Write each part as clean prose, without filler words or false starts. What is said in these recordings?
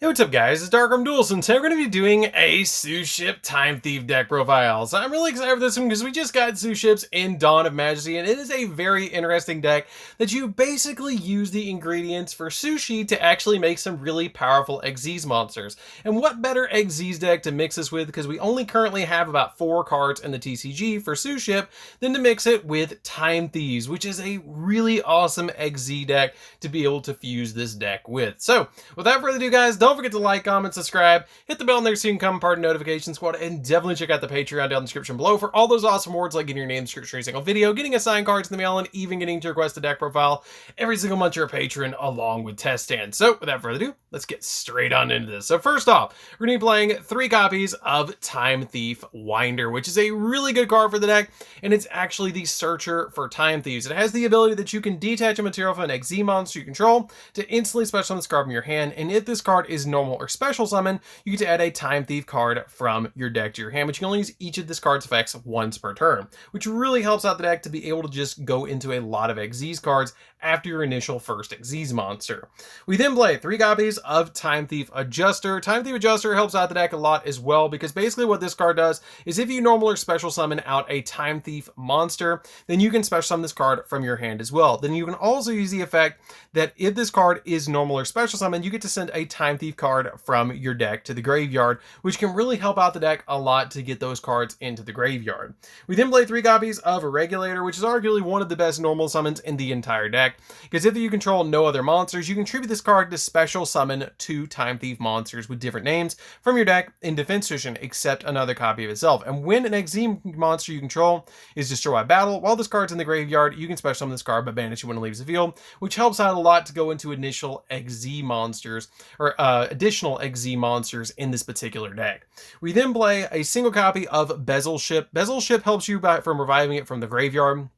Hey, what's up guys, it's DarkArmedDuelist, and today we're going to be doing a Suship Time Thief deck profile. So I'm really excited for this one because we just got Suships in Dawn of Majesty, and it is a very interesting deck that you basically use the ingredients for sushi to actually make some really powerful Xyz monsters. And what better Xyz deck to mix this with, because we only currently have about 4 cards in the TCG for Suship, than to mix it with Time Thieves, which is a really awesome Xyz deck to be able to fuse this deck with. So without further ado guys, don't forget to like, comment, subscribe, hit the bell in there so you can become part of the notification squad, and definitely check out the Patreon down in the description below for all those awesome rewards like getting your name in the description of every single video, getting assigned cards in the mail, and even getting to request a deck profile every single month you're a patron along with test stands. So without further ado, let's get straight on into this. So first off, we're going to be playing 3 copies of Time Thief Winder, which is a really good card for the deck, and it's actually the Searcher for Time Thieves. It has the ability that you can detach a material from an Xyz monster you control to instantly special summon this card from your hand, and if this card is normal or special summon, you get to add a Time Thief card from your deck to your hand, but you can only use each of this card's effects once per turn, which really helps out the deck to be able to just go into a lot of Xyz cards after your initial first Xyz monster. We then play 3 copies of Time Thief Adjuster. Time Thief Adjuster helps out the deck a lot as well, because basically what this card does is if you normal or special summon out a Time Thief monster, then you can special summon this card from your hand as well. Then you can also use the effect that if this card is normal or special summon, you get to send a Time Thief card from your deck to the graveyard, which can really help out the deck a lot to get those cards into the graveyard. We then play 3 copies of Regulator, which is arguably one of the best normal summons in the entire deck, because if you control no other monsters, you can tribute this card to special summon 2 Time Thief monsters with different names from your deck in defense position, except another copy of itself. And when an Xyz monster you control is destroyed by battle, while this card's in the graveyard, you can special summon this card but banish it when it leaves the field, which helps out a lot to go into initial Xyz monsters, or additional Xyz monsters in this particular deck. We then play a single copy of Bezel Ship. Bezel Ship helps you from reviving it from the graveyard,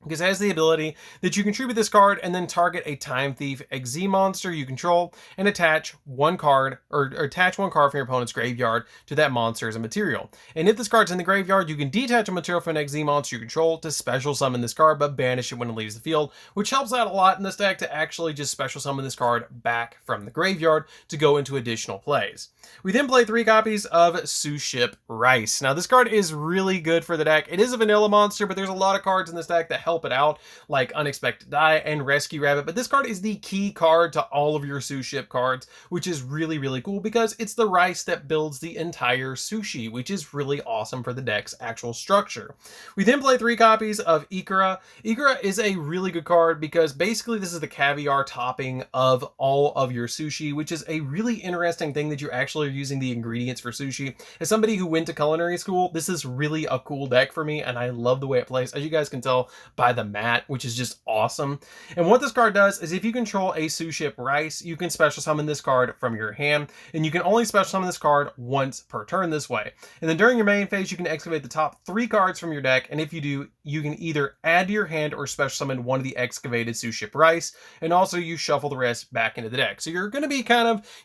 because it has the ability that you contribute this card and then target a Time Thief Xyz monster you control and attach one card, or attach one card from your opponent's graveyard to that monster as a material. And if this card's in the graveyard, you can detach a material from an Xyz monster you control to special summon this card but banish it when it leaves the field, which helps out a lot in this deck to actually just special summon this card back from the graveyard to go into additional plays. We then play 3 copies of Suship Rice. Now this card is really good for the deck. It is a vanilla monster, but there's a lot of cards in this deck that help it out, like Unexpected Die and Rescue Rabbit, but this card is the key card to all of your Suship cards, which is really, really cool because it's the rice that builds the entire sushi, which is really awesome for the deck's actual structure. We then play 3 copies of Ikura. Ikura is a really good card because basically this is the caviar topping of all of your sushi, which is a really interesting thing that you actually are using the ingredients for sushi. As somebody who went to culinary school, this is really a cool deck for me, and I love the way it plays, as you guys can tell by the mat, which is just awesome. And what this card does is if you control a Suship Rice, you can special summon this card from your hand, and you can only special summon this card once per turn this way. And then during your main phase, you can excavate the top 3 cards from your deck, and if you do, you can either add to your hand or special summon one of the excavated Suship Rice, and also you shuffle the rest back into the deck. So you're going to be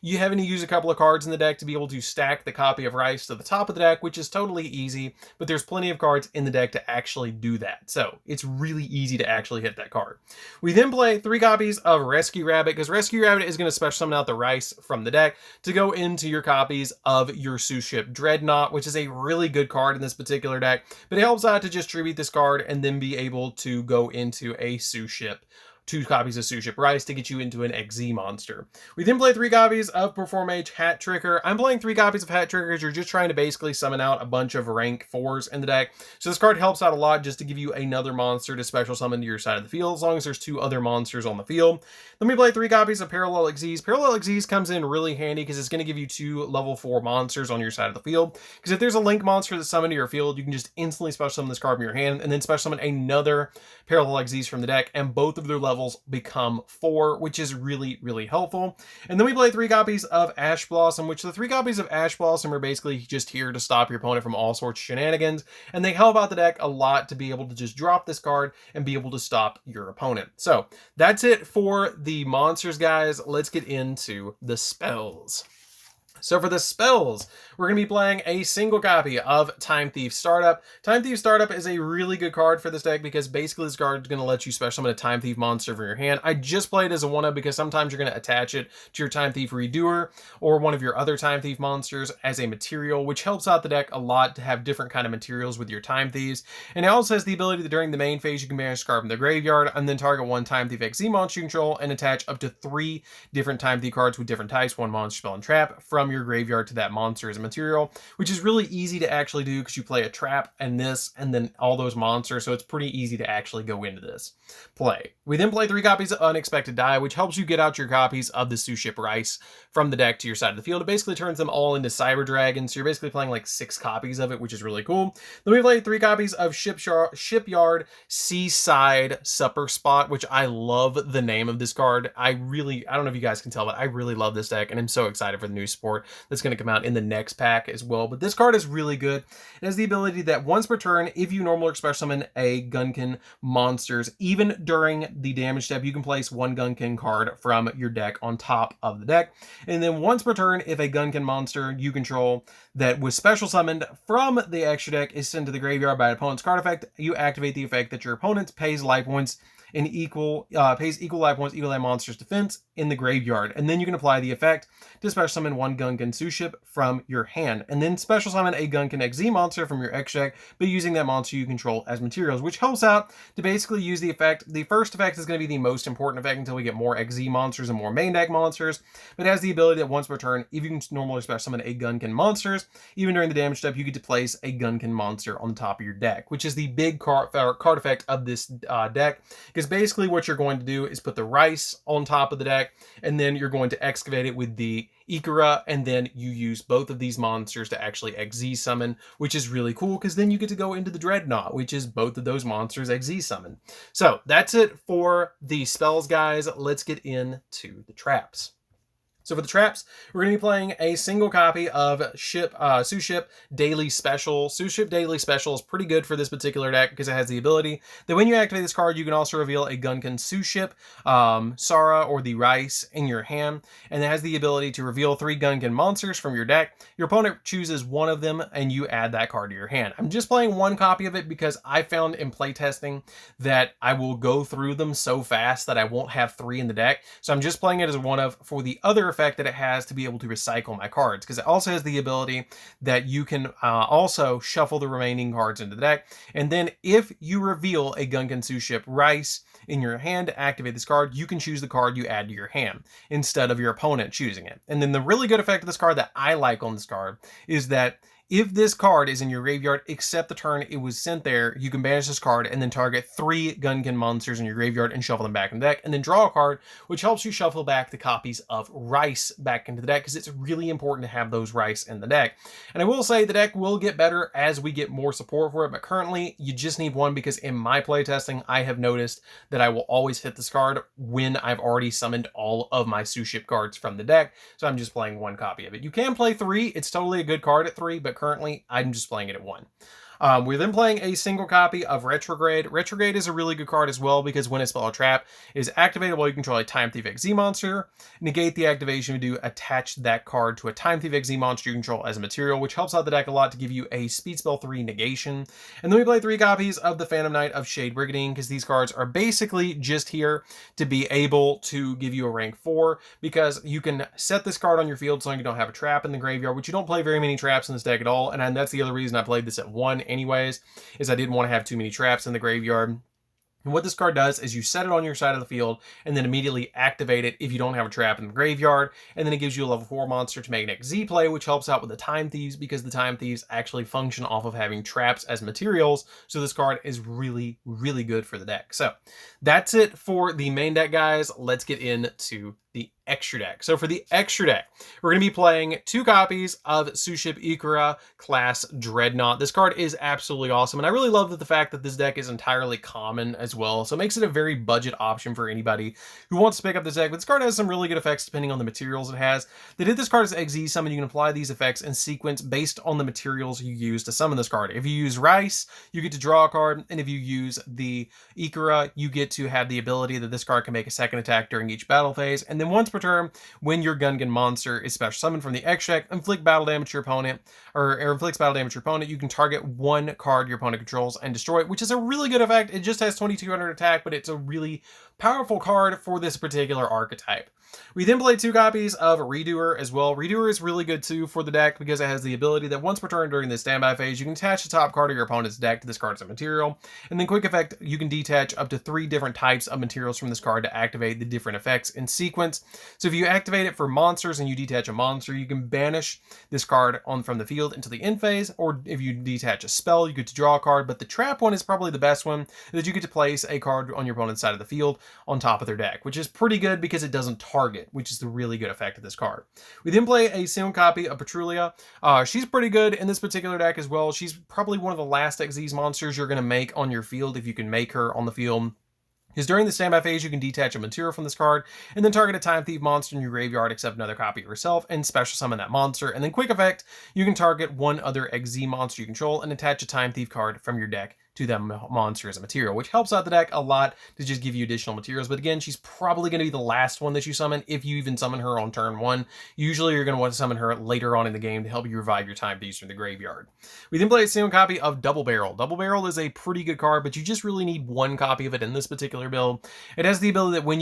you having to use a couple of cards in the deck to be able to stack the copy of Rice to the top of the deck, which is totally easy, but there's plenty of cards in the deck to actually do that. So it's really easy to actually hit that card. We then play 3 copies of Rescue Rabbit, because Rescue Rabbit is going to special summon out the Rice from the deck to go into your copies of your Suship Dreadnought, which is a really good card in this particular deck, but it helps out to just tribute this card and then be able to go into a Suship 2 copies of Suship Rice to get you into an Xyz monster. We then play 3 copies of Perform Mage Hat Tricker. I'm playing 3 copies of Hat Tricker because you're just trying to basically summon out a bunch of rank 4s in the deck. So this card helps out a lot just to give you another monster to special summon to your side of the field, as long as there's 2 other monsters on the field. Then we play 3 copies of Parallel Xyz. Parallel Xyz comes in really handy because it's going to give you 2 level 4 monsters on your side of the field. Because if there's a link monster that's summoned to your field, you can just instantly special summon this card from your hand and then special summon another Parallel Xyz from the deck, and both of their levels become 4, which is really, really helpful. And then we play 3 copies of Ash Blossom, which the 3 copies of Ash Blossom are basically just here to stop your opponent from all sorts of shenanigans, and they help out the deck a lot to be able to just drop this card and be able to stop your opponent. So that's it for the monsters, guys. Let's get into the spells. So for the spells, we're going to be playing a single copy of Time Thief Startup. Time Thief Startup is a really good card for this deck because basically this card is going to let you special summon a Time Thief monster from your hand. I just play it as a 1-of because sometimes you're going to attach it to your Time Thief Redoer or one of your other Time Thief monsters as a material, which helps out the deck a lot to have different kind of materials with your Time Thieves. And it also has the ability that during the main phase you can banish a card from the graveyard and then target one Time Thief XZ monster you control and attach up to 3 different Time Thief cards with different types, 1 monster, spell, and trap from your graveyard to that monster as a material, which is really easy to actually do because you play a trap and this and then all those monsters, so it's pretty easy to actually go into this play. We then play 3 copies of Unexpected Die, which helps you get out your copies of the Suship Rice from the deck to your side of the field. It basically turns them all into Cyber Dragons, so you're basically playing like 6 copies of it, which is really cool. Then we play 3 copies of Shipyard Seaside Supper Spot, which I love the name of this card. I don't know if you guys can tell, but I really love this deck, and I'm so excited for the new support that's going to come out in the next pack as well. But this card is really good. It has the ability that once per turn, if you normal or special summon a Gunkin monsters, even during the damage step, you can place 1 Gunkin card from your deck on top of the deck. And then once per turn, if a Gunkin monster you control that was special summoned from the extra deck is sent to the graveyard by an opponent's card effect, you activate the effect that your opponent pays life points and pays equal life points equal that monster's defense in the graveyard, and then you can apply the effect to special summon 1 Gunkin Suship from your hand, and then special summon a Gunkin XZ monster from your X deck, but using that monster you control as materials, which helps out to basically use the effect. The first effect is going to be the most important effect until we get more XZ monsters and more main deck monsters, but it has the ability that once per turn, if you can normally special summon a Gunkin monsters, even during the damage step, you get to place a Gunkin monster on top of your deck, which is the big card effect of this deck, because basically what you're going to do is put the rice on top of the deck, and then you're going to excavate it with the Ikora, and then you use both of these monsters to actually XZ summon, which is really cool because then you get to go into the Dreadnought, which is both of those monsters XZ summon. So that's it for the spells, guys. Let's get into the traps. So for the traps, we're going to be playing a single copy of Suship Daily Special. Suship Daily Special is pretty good for this particular deck because it has the ability that when you activate this card, you can also reveal a Gunkin Suship, Sara, or the Rice in your hand, and it has the ability to reveal 3 Gunkin monsters from your deck. Your opponent chooses one of them, and you add that card to your hand. I'm just playing 1 copy of it because I found in playtesting that I will go through them so fast that I won't have 3 in the deck, so I'm just playing it as a 1-of for the other effect that it has to be able to recycle my cards, because it also has the ability that you can also shuffle the remaining cards into the deck, and then if you reveal a Gunkin Suship Rice in your hand to activate this card, you can choose the card you add to your hand instead of your opponent choosing it. And then the really good effect of this card that I like on this card is that if this card is in your graveyard, except the turn it was sent there, you can banish this card and then target 3 Gunkin monsters in your graveyard and shuffle them back in the deck, and then draw a card, which helps you shuffle back the copies of Rice back into the deck, because it's really important to have those Rice in the deck. And I will say the deck will get better as we get more support for it, but currently you just need 1, because in my playtesting, I have noticed that I will always hit this card when I've already summoned all of my Suship cards from the deck, so I'm just playing 1 copy of it. You can play 3, it's totally a good card at 3, but currently, I'm just playing it at 1. We're then playing a single copy of Retrograde. Retrograde is a really good card as well because when a spell or trap is activated while you control a Time Thief XZ monster, negate the activation we do, attach that card to a Time Thief XZ monster you control as a material, which helps out the deck a lot to give you a Speed Spell 3 negation. And then we play 3 copies of the Phantom Knight of Shade Brigadine because these cards are basically just here to be able to give you a rank 4, because you can set this card on your field so long you don't have a trap in the graveyard, which you don't play very many traps in this deck at all, and that's the other reason I played this at 1 anyways, is I didn't want to have too many traps in the graveyard. And what this card does is you set it on your side of the field and then immediately activate it if you don't have a trap in the graveyard, and then it gives you a level 4 monster to make an XZ play, which helps out with the Time Thieves because the Time Thieves actually function off of having traps as materials, so this card is really, really good for the deck. So that's it for the main deck, guys. Let's get into the extra deck. So for the extra deck, we're going to be playing 2 copies of Suship Ikora class Dreadnought. This card is absolutely awesome, and I really love the fact that this deck is entirely common as well, so it makes it a very budget option for anybody who wants to pick up this deck. But this card has some really good effects depending on the materials it has. They did this card as XZ summon. You can apply these effects in sequence based on the materials you use to summon this card. If you use Rice, you get to draw a card, and if you use the Ikora, you get to have the ability that this card can make a second attack during each battle phase, and then once per turn, when your Gungan monster is special summoned from the X deck, inflict battle damage to your opponent, or inflicts battle damage to your opponent, you can target one card your opponent controls and destroy it, which is a really good effect. It just has 2200 attack, but it's a really powerful card for this particular archetype. We then play 2 copies of Redoer as well. Redoer is really good too for the deck because it has the ability that once per turn during the standby phase, you can attach the top card of your opponent's deck to this card as a material. And then quick effect, you can detach up to 3 different types of materials from this card to activate the different effects in sequence. So if you activate it for monsters and you detach a monster, you can banish this card from the field into the end phase, or if you detach a spell, you get to draw a card, but the trap one is probably the best one, that you get to place a card on your opponent's side of the field on top of their deck, which is pretty good because it doesn't target, which is the really good effect of this card. We then play a single copy of Petrulia. She's pretty good in this particular deck as well. She's probably one of the last XZ monsters you're going to make on your field if you can make her on the field. Because during the standby phase, you can detach a material from this card, and then target a Time Thief monster in your graveyard, except another copy of yourself, and special summon that monster. And then quick effect, you can target one other XZ monster you control, and attach a Time Thief card from your deck to that monster as a material, which helps out the deck a lot to just give you additional materials. But again, she's probably going to be the last one that you summon, if you even summon her on turn 1. Usually you're going to want to summon her later on in the game to help you revive your Time Thieves from the graveyard. We then play a single copy of Double Barrel. Double Barrel is a pretty good card, but you just really need 1 copy of it in this particular build. It has the ability that when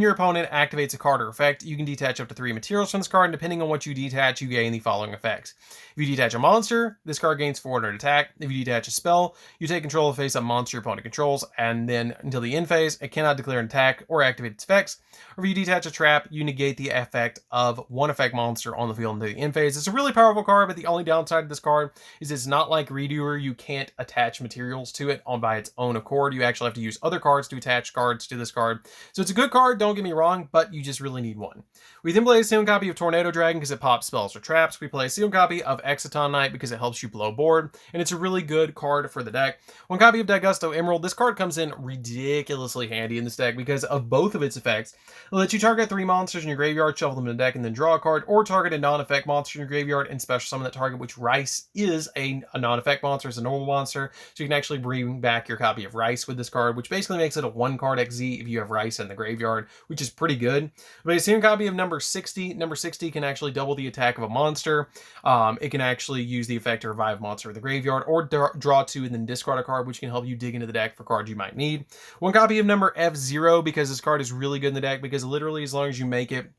your opponent activates a card or effect, you can detach up to 3 materials from this card, and depending on what you detach, you gain the following effects. If you detach a monster, this card gains 400 attack. If you detach a spell, you take control of a face-up monster your opponent controls, and then until the end phase, it cannot declare an attack or activate its effects. Or if you detach a trap, you negate the effect of one effect monster on the field until the end phase. It's a really powerful card, but the only downside of this card is it's not like Redoer. You can't attach materials to it by its own accord. You actually have to use other cards to attach cards to this card. So it's a good card, don't get me wrong, but you just really need 1. We then play a single copy of Tornado Dragon because it pops spells or traps. We play a single copy of Exciton Knight because it helps you blow board, and it's a really good card for the deck. 1 copy of Daigusto Emerald. This card comes in ridiculously handy in this deck because of both of its effects. It lets you target 3 monsters in your graveyard, shuffle them in the deck, and then draw a card, or target a non-effect monster in your graveyard and special summon that target, which Rice is a non-effect monster, it's a normal monster, so you can actually bring back your copy of Rice with this card, which basically makes it a 1-card XZ if you have Rice in the graveyard, which is pretty good. But a single copy of number 60. Number 60 can actually double the attack of a monster. It can actually use the effect to revive a monster in the graveyard, or draw 2 and then discard a card, which can help you dig into the deck for cards you might need. 1 copy of number F0 because this card is really good in the deck, because literally as long as you make it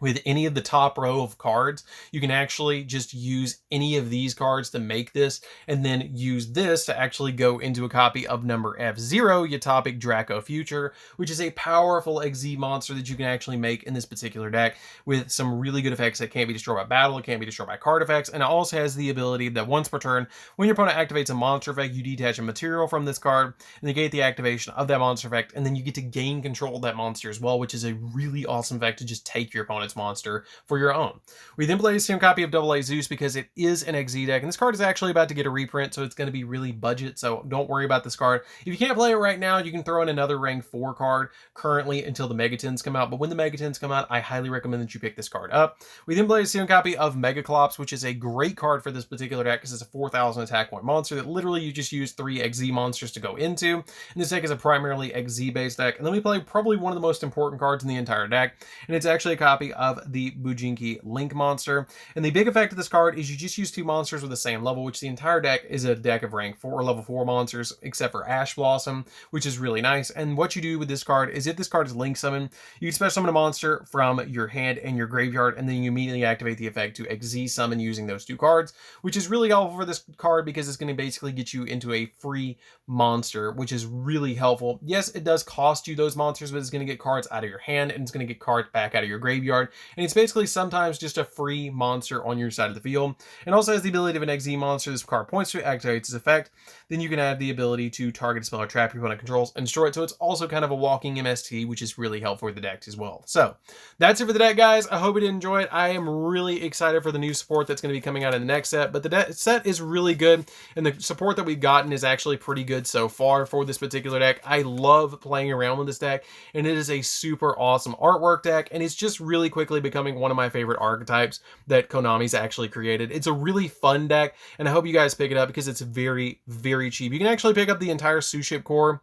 with any of the top row of cards, you can actually just use any of these cards to make this, and then use this to actually go into a copy of number F0, Utopic Draco Future, which is a powerful XZ monster that you can actually make in this particular deck with some really good effects that can't be destroyed by battle, it can't be destroyed by card effects, and it also has the ability that once per turn, when your opponent activates a monster effect, you detach a material from this card, and negate the activation of that monster effect, and then you get to gain control of that monster as well, which is a really awesome effect to just take your opponent's monster for your own. We then play the same copy of Double A Zeus because it is an XZ deck, and this card is actually about to get a reprint, so it's going to be really budget, so don't worry about this card. If you can't play it right now, you can throw in another rank 4 card currently until the Megatins come out, but when the Megatins come out, I highly recommend that you pick this card up. We then play a second copy of Megaclops, which is a great card for this particular deck because it's a 4,000 attack point monster that literally you just use 3 XZ monsters to go into, and this deck is a primarily XZ based deck. And then we play probably one of the most important cards in the entire deck, and it's actually a copy of the Bujinki Link monster. And the big effect of this card is you just use 2 monsters with the same level, which the entire deck is a deck of rank 4, level 4 monsters, except for Ash Blossom, which is really nice. And what you do with this card is if this card is Link Summon, you can special summon a monster from your hand and your graveyard, and then you immediately activate the effect to XZ summon using those 2 cards, which is really helpful for this card because it's going to basically get you into a free monster, which is really helpful. Yes, it does cost you those monsters, but it's going to get cards out of your hand, and it's going to get cards back out of your graveyard, and it's basically sometimes just a free monster on your side of the field. And also has the ability of an XZ monster this card points to, activates its effect. Then you can have the ability to target a spell or trap your opponent controls and destroy it, so it's also kind of a walking MST, which is really helpful for the deck as well. So that's it for the deck, guys. I hope you did enjoy it. I am really excited for the new support that's going to be coming out in the next set, but the set is really good, and the support that we've gotten is actually pretty good so far for this particular deck. I love playing around with this deck, and it is a super awesome artwork deck, and it's just really quickly becoming one of my favorite archetypes that Konami's actually created. It's a really fun deck, and I hope you guys pick it up because it's very, very cheap. You can actually pick up the entire Suship core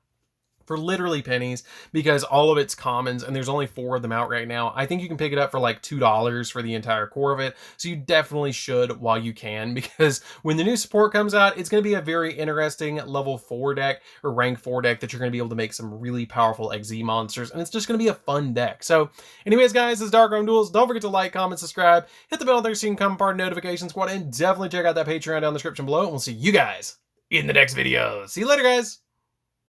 for literally pennies because all of it's commons and there's only 4 of them out right now. I think you can pick it up for like $2 for the entire core of it. So you definitely should while you can, because when the new support comes out, it's going to be a very interesting level 4 deck or rank 4 deck that you're going to be able to make some really powerful XZ monsters, and it's just going to be a fun deck. So anyways, guys, this is DarkArmedDuelist. Don't forget to like, comment, subscribe, hit the bell there so you can come part of the notification squad, and definitely check out that Patreon down in the description below, and we'll see you guys in the next video. See you later, guys.